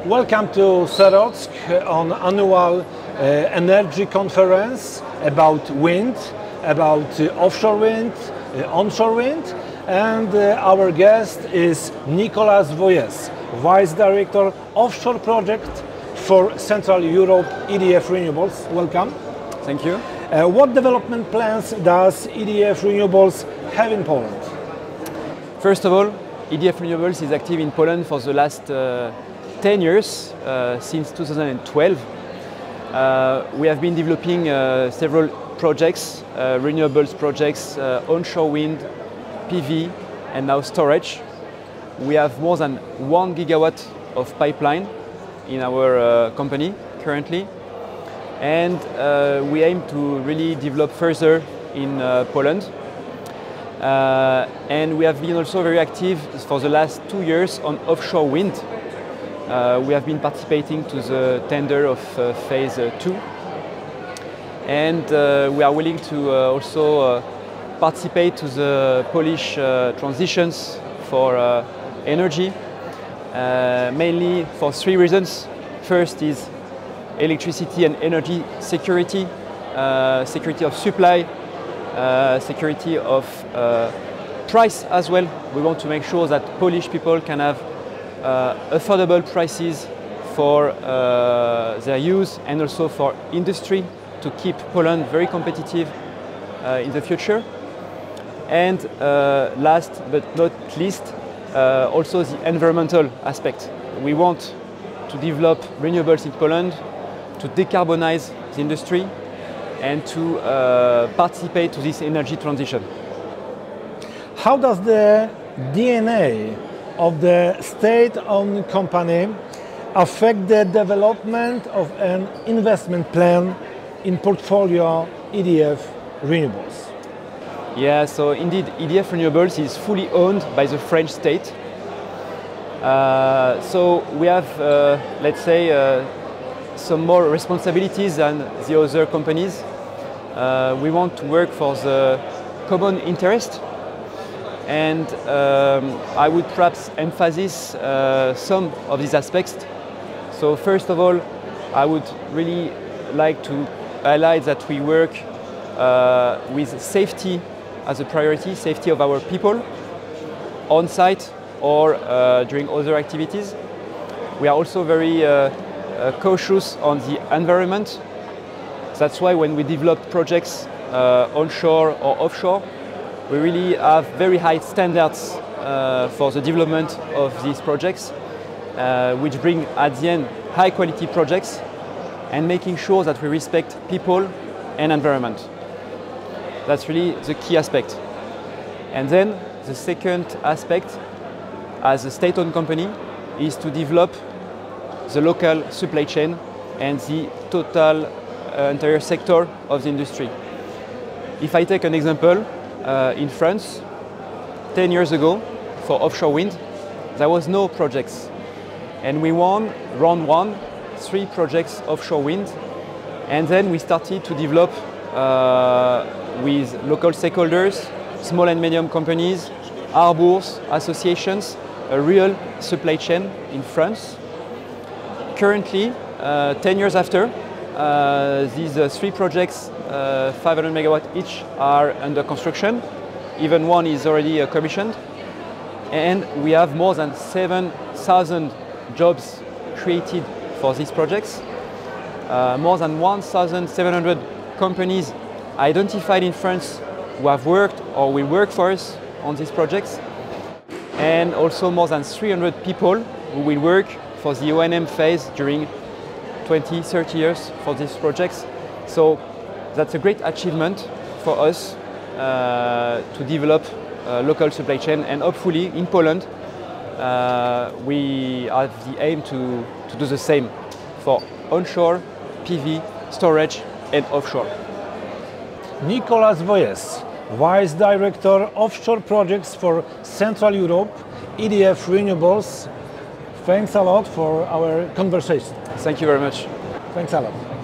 Welcome to Serotsk on annual energy conference about wind, about offshore wind, onshore wind, and our guest is Nicolas Voyez, Vice Director Offshore Project for Central Europe EDF Renewables. Welcome. Thank you. What development plans does EDF Renewables have in Poland? First of all, EDF Renewables is active in Poland for the last 10 years, since 2012. We have been developing several projects, renewables projects, onshore wind, PV, and now storage. We have more than 1 gigawatt of pipeline in our company currently. And we aim to really develop further in Poland. And we have been also very active for the last 2 years on offshore wind. We have been participating to the tender of phase 2. And we are willing to also participate to the Polish transitions for energy, mainly for 3 reasons. First is electricity and energy security, security of supply, security of price as well. We want to make sure that Polish people can have affordable prices for their use and also for industry to keep Poland very competitive in the future. And last but not least, also the environmental aspect. We want to develop renewables in Poland, to decarbonize the industry and to participate to this energy transition. How does the DNA of the state-owned company affect the development of an investment plan in portfolio EDF Renewables? Yeah, so indeed EDF Renewables is fully owned by the French state. So we have, let's say, some more responsibilities than the other companies. We want to work for the common interest, and I would perhaps emphasize some of these aspects. So first of all, I would really like to highlight that we work with safety as a priority, safety of our people on site or during other activities. We are also very cautious on the environment. That's why when we develop projects onshore or offshore, we really have very high standards for the development of these projects, which bring at the end high quality projects and making sure that we respect people and environment. That's really the key aspect. And then the second aspect as a state-owned company is to develop the local supply chain and the total entire sector of the industry. If I take an example, in France, 10 years ago, for offshore wind, there was no projects. And we won round 1, 3 projects offshore wind. And then we started to develop with local stakeholders, small and medium companies, harbours, associations, a real supply chain in France. Currently, 10 years after, these 3 projects, 500 megawatts each, are under construction. Even one is already commissioned. And we have more than 7,000 jobs created for these projects. More than 1,700 companies identified in France who have worked or will work for us on these projects. And also more than 300 people who will work for the O&M phase during 20, 30 years for these projects. So that's a great achievement for us to develop a local supply chain, and hopefully in Poland we have the aim to do the same for onshore, PV, storage and offshore. Nicolas Voyez, Vice Director Offshore Projects for Central Europe, EDF Renewables. Thanks a lot for our conversation. Thank you very much. Thanks a lot.